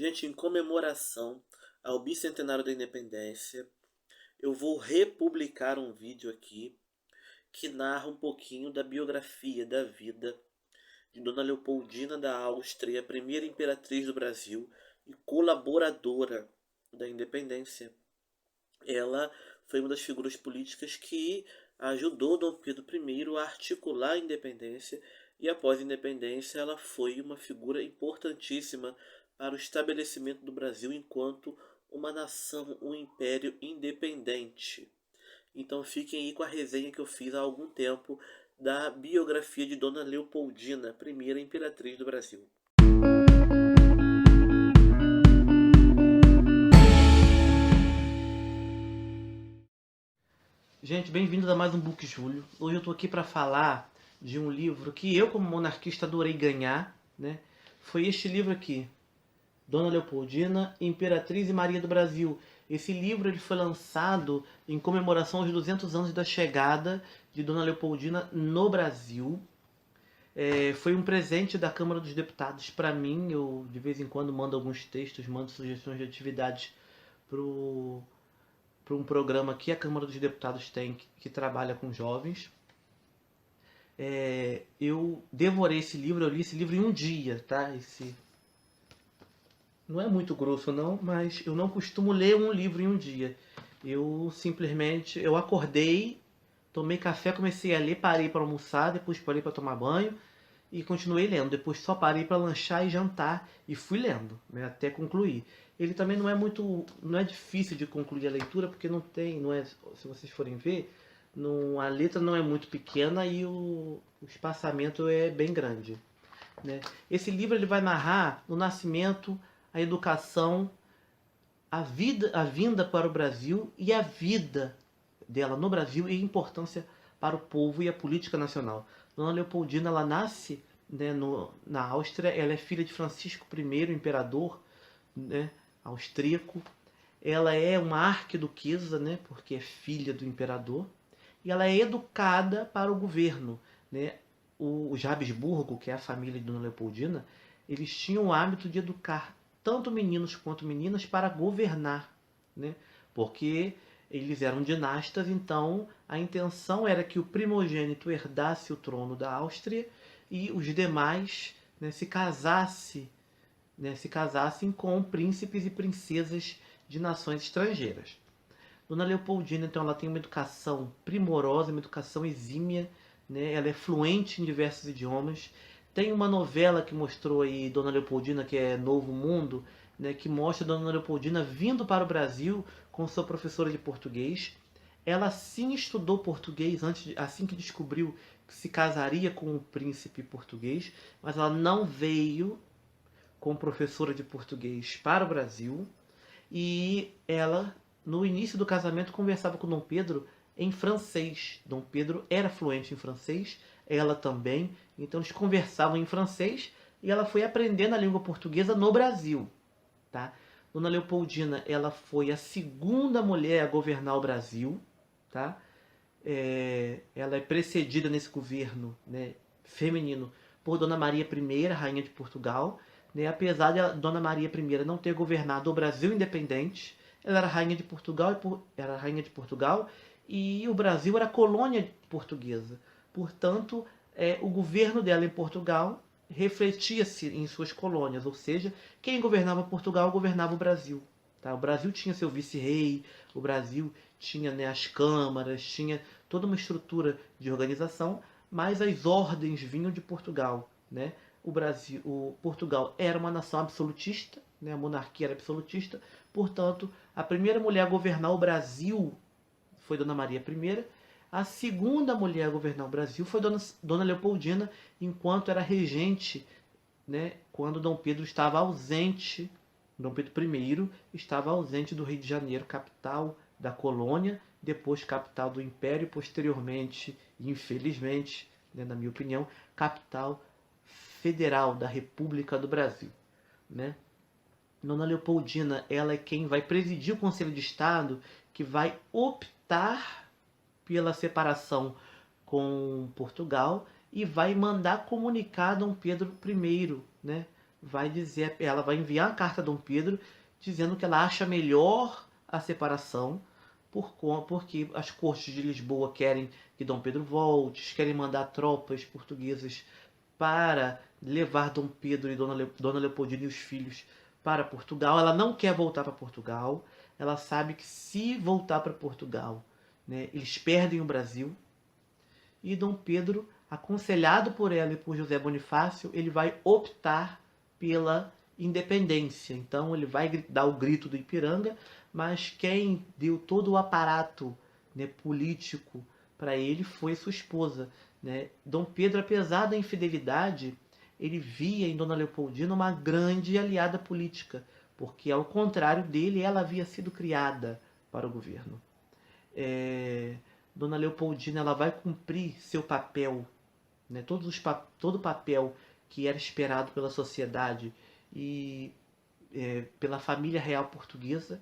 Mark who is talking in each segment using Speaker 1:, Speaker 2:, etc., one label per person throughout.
Speaker 1: Gente, em comemoração ao bicentenário da independência, eu vou republicar um vídeo aqui que narra um pouquinho da biografia da vida de Dona Leopoldina da Áustria, a primeira imperatriz do Brasil e colaboradora da independência. Ela foi uma das figuras políticas que ajudou Dom Pedro I a articular a independência, e após a independência ela foi uma figura importantíssima para o estabelecimento do Brasil enquanto uma nação, um império independente. Então fiquem aí com a resenha que eu fiz há algum tempo da biografia de Dona Leopoldina, primeira imperatriz do Brasil. Gente, bem-vindos a mais um Book Júlio. Hoje eu estou aqui para falar de um livro que eu, como monarquista, adorei ganhar, né? Foi este livro aqui, Dona Leopoldina, Imperatriz e Maria do Brasil. Esse livro ele foi lançado em comemoração aos 200 anos da chegada de Dona Leopoldina no Brasil. Foi um presente da Câmara dos Deputados para mim. Eu, de vez em quando, mando alguns textos, mando sugestões de atividades para um programa que a Câmara dos Deputados tem, que trabalha com jovens. Eu devorei esse livro, eu li esse livro em um dia, tá? Não é muito grosso não, mas eu não costumo ler um livro em um dia. Eu simplesmente, eu acordei, tomei café, comecei a ler, parei para almoçar, depois parei para tomar banho e continuei lendo. Depois só parei para lanchar e jantar e fui lendo, né, até concluir. Ele também não é difícil de concluir a leitura, porque não é, se vocês forem ver, a letra não é muito pequena e o espaçamento é bem grande, né? Esse livro ele vai narrar o nascimento, a educação, a vinda para o Brasil e a vida dela no Brasil e a importância para o povo e a política nacional. Dona Leopoldina, ela nasce, né, na Áustria. Ela é filha de Francisco I, imperador, né, austríaco. Ela é uma arquiduquesa, né, porque é filha do imperador. E ela é educada para o governo, né? Os Habsburgo, que é a família de Dona Leopoldina, eles tinham o hábito de educar tanto meninos quanto meninas para governar, né? Porque eles eram dinastas, então a intenção era que o primogênito herdasse o trono da Áustria e os demais, né, se casassem com príncipes e princesas de nações estrangeiras. Dona Leopoldina, então, ela tem uma educação primorosa, uma educação exímia, né? Ela é fluente em diversos idiomas. Tem uma novela que mostrou aí Dona Leopoldina, que é Novo Mundo, né? Que mostra Dona Leopoldina vindo para o Brasil com sua professora de português. Ela sim estudou português assim que descobriu que se casaria com um príncipe português, mas ela não veio com professora de português para o Brasil. E ela, no início do casamento, conversava com Dom Pedro em francês. Dom Pedro era fluente em francês, ela também. Então eles conversavam em francês e ela foi aprendendo a língua portuguesa no Brasil, tá? Dona Leopoldina, ela foi a segunda mulher a governar o Brasil, tá? Ela é precedida nesse governo, né, feminino, por Dona Maria I, rainha de Portugal, né? Apesar de Dona Maria I não ter governado o Brasil independente, ela era rainha de Portugal, e o Brasil era colônia portuguesa. Portanto, o governo dela em Portugal refletia-se em suas colônias, ou seja, quem governava Portugal governava o Brasil. Tá? O Brasil tinha seu vice-rei, o Brasil tinha, né, as câmaras, tinha toda uma estrutura de organização, mas as ordens vinham de Portugal, né? Portugal era uma nação absolutista, né? A monarquia era absolutista, portanto, a primeira mulher a governar o Brasil foi Dona Maria I. A segunda mulher a governar o Brasil foi Dona Leopoldina, enquanto era regente, né, quando Dom Pedro estava ausente. Dom Pedro I estava ausente do Rio de Janeiro, capital da colônia, depois capital do Império, posteriormente, infelizmente, né, na minha opinião, capital federal da República do Brasil, né? Dona Leopoldina, ela é quem vai presidir o Conselho de Estado, que vai optar pela separação com Portugal e vai mandar comunicar Dom Pedro I, né, ela vai enviar a carta a Dom Pedro dizendo que ela acha melhor a separação porque as cortes de Lisboa querem que Dom Pedro volte, querem mandar tropas portuguesas para levar Dom Pedro e Dona Leopoldina e os filhos para Portugal. Ela não quer voltar para Portugal. Ela sabe que se voltar para Portugal, né, eles perdem o Brasil. E Dom Pedro, aconselhado por ela e por José Bonifácio, ele vai optar pela independência. Então ele vai dar o grito do Ipiranga, mas quem deu todo o aparato, né, político para ele foi sua esposa. Né? Dom Pedro, apesar da infidelidade, ele via em Dona Leopoldina uma grande aliada política, porque ao contrário dele, ela havia sido criada para o governo. Dona Leopoldina ela vai cumprir seu papel, né, todo o papel que era esperado pela sociedade e pela família real portuguesa,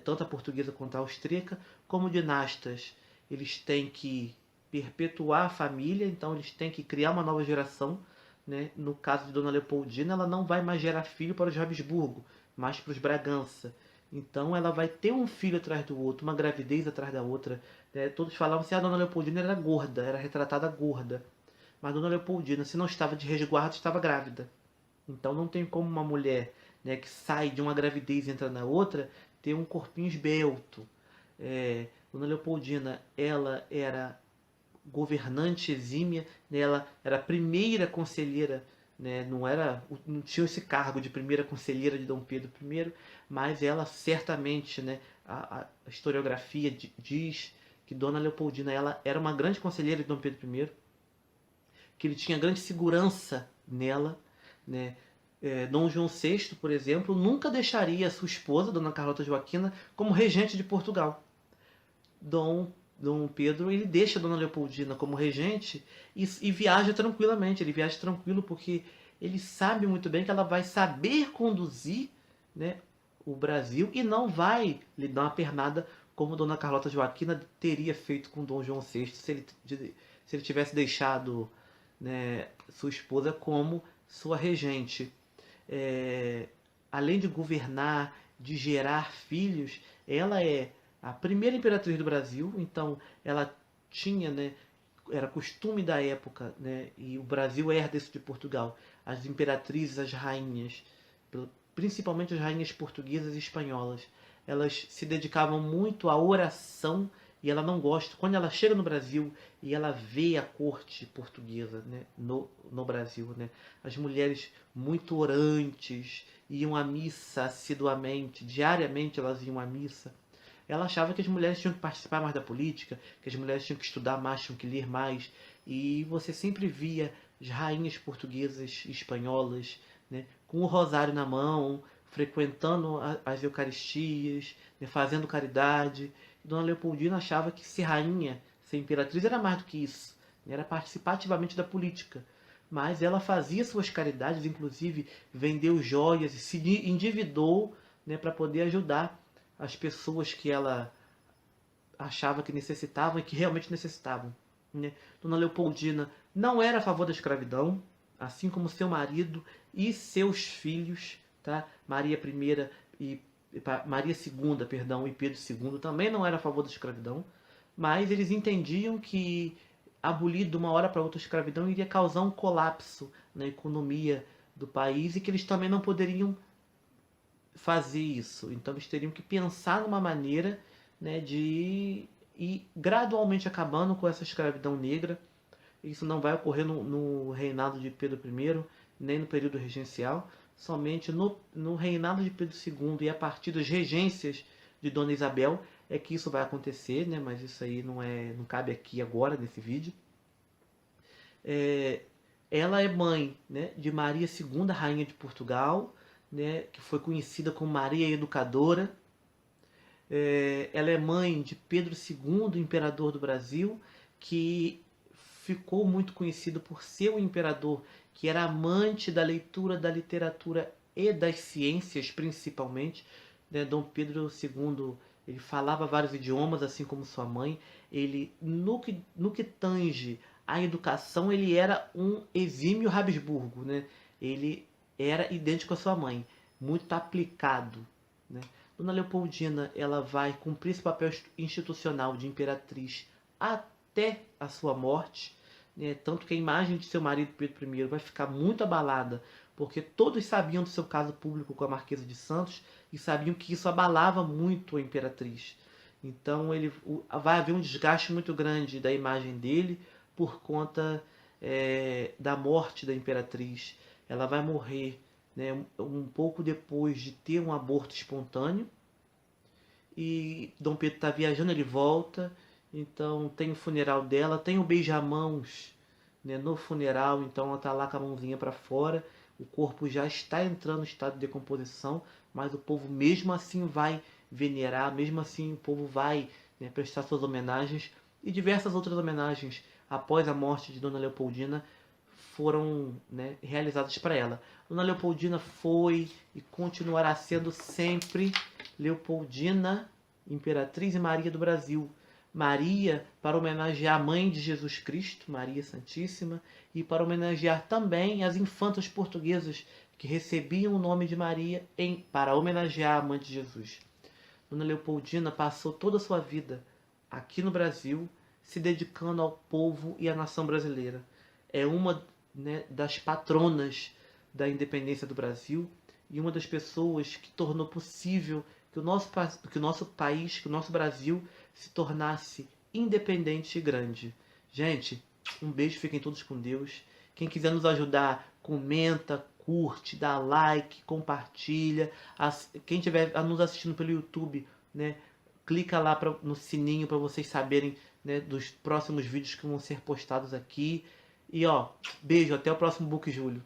Speaker 1: tanto a portuguesa quanto a austríaca, como dinastas. Eles têm que perpetuar a família, então eles têm que criar uma nova geração. Né? No caso de Dona Leopoldina, ela não vai mais gerar filho para os Habsburgo, mas para os Bragança. Então ela vai ter um filho atrás do outro, uma gravidez atrás da outra. Né? Todos falavam assim, a Dona Leopoldina era gorda, era retratada gorda. Mas Dona Leopoldina, se não estava de resguardo, estava grávida. Então não tem como uma mulher, né, que sai de uma gravidez e entra na outra, ter um corpinho esbelto. Dona Leopoldina, ela era governante exímia, né, ela era a primeira conselheira, né, não tinha esse cargo de primeira conselheira de Dom Pedro I, mas ela certamente, né, a historiografia diz que Dona Leopoldina ela era uma grande conselheira de Dom Pedro I, que ele tinha grande segurança nela, né? Dom João VI, por exemplo, nunca deixaria sua esposa, Dona Carlota Joaquina, como regente de Portugal. Dom Pedro ele deixa Dona Leopoldina como regente e viaja tranquilamente. Ele viaja tranquilo porque ele sabe muito bem que ela vai saber conduzir, né, o Brasil e não vai lhe dar uma pernada como Dona Carlota Joaquina teria feito com Dom João VI se ele tivesse deixado, né, sua esposa como sua regente. Além de governar, de gerar filhos, ela é a primeira imperatriz do Brasil, então ela tinha, né, era costume da época, né, e o Brasil herda isso de Portugal, as imperatrizes, as rainhas, principalmente as rainhas portuguesas e espanholas, elas se dedicavam muito à oração e ela não gosta. Quando ela chega no Brasil e ela vê a corte portuguesa, né, no Brasil, né, as mulheres muito orantes, iam à missa assiduamente, diariamente elas iam à missa. Ela achava que as mulheres tinham que participar mais da política, que as mulheres tinham que estudar mais, tinham que ler mais. E você sempre via as rainhas portuguesas e espanholas, né, com o rosário na mão, frequentando as eucaristias, né, fazendo caridade. E Dona Leopoldina achava que ser rainha, ser imperatriz, era mais do que isso. Né, era participar ativamente da política. Mas ela fazia suas caridades, inclusive vendeu joias e se endividou, né, para poder ajudar as pessoas que ela achava que necessitavam e que realmente necessitavam. Né? Dona Leopoldina não era a favor da escravidão, assim como seu marido e seus filhos, tá? Maria II, perdão, e Pedro II também não era a favor da escravidão, mas eles entendiam que abolir de uma hora para outra a escravidão iria causar um colapso na economia do país e que eles também não poderiam fazer isso. Então eles teriam que pensar numa maneira, né, de ir gradualmente acabando com essa escravidão negra. Isso não vai ocorrer no reinado de Pedro I, nem no período regencial, somente no reinado de Pedro II e a partir das regências de Dona Isabel é que isso vai acontecer, né, mas isso aí não cabe aqui agora nesse vídeo. Ela é mãe, né, de Maria II, rainha de Portugal, né, que foi conhecida como Maria Educadora. Ela é mãe de Pedro II, imperador do Brasil, que ficou muito conhecido por ser um imperador que era amante da leitura, da literatura e das ciências, principalmente. Né, Dom Pedro II ele falava vários idiomas, assim como sua mãe. Ele, no que tange à educação, ele era um exímio Habsburgo. Né? Ele era idêntico à sua mãe, muito aplicado, né? Dona Leopoldina, ela vai cumprir esse papel institucional de imperatriz até a sua morte, né? Tanto que a imagem de seu marido Pedro I vai ficar muito abalada, porque todos sabiam do seu caso público com a Marquesa de Santos e sabiam que isso abalava muito a imperatriz. Então vai haver um desgaste muito grande da imagem dele por conta da morte da imperatriz. Ela vai morrer, né, um pouco depois de ter um aborto espontâneo. E Dom Pedro está viajando, ele volta. Então tem o funeral dela, tem o beijamãos, né, no funeral. Então ela está lá com a mãozinha para fora. O corpo já está entrando no estado de decomposição, mas o povo mesmo assim vai venerar, mesmo assim o povo vai, né, prestar suas homenagens. E diversas outras homenagens após a morte de Dona Leopoldina foram, né, realizadas para ela. Dona Leopoldina foi e continuará sendo sempre Leopoldina, Imperatriz e Maria do Brasil. Maria para homenagear a mãe de Jesus Cristo, Maria Santíssima, e para homenagear também as infantas portuguesas que recebiam o nome de Maria para homenagear a mãe de Jesus. Dona Leopoldina passou toda a sua vida aqui no Brasil, se dedicando ao povo e à nação brasileira. É uma, né, das patronas da independência do Brasil e uma das pessoas que tornou possível que o nosso país, que o nosso Brasil se tornasse independente e grande. Gente, um beijo, fiquem todos com Deus. Quem quiser nos ajudar, comenta, curte, dá like, compartilha. Quem estiver nos assistindo pelo YouTube, né, clica lá no sininho para vocês saberem, né, dos próximos vídeos que vão ser postados aqui. E ó, beijo, até o próximo Book Júlio.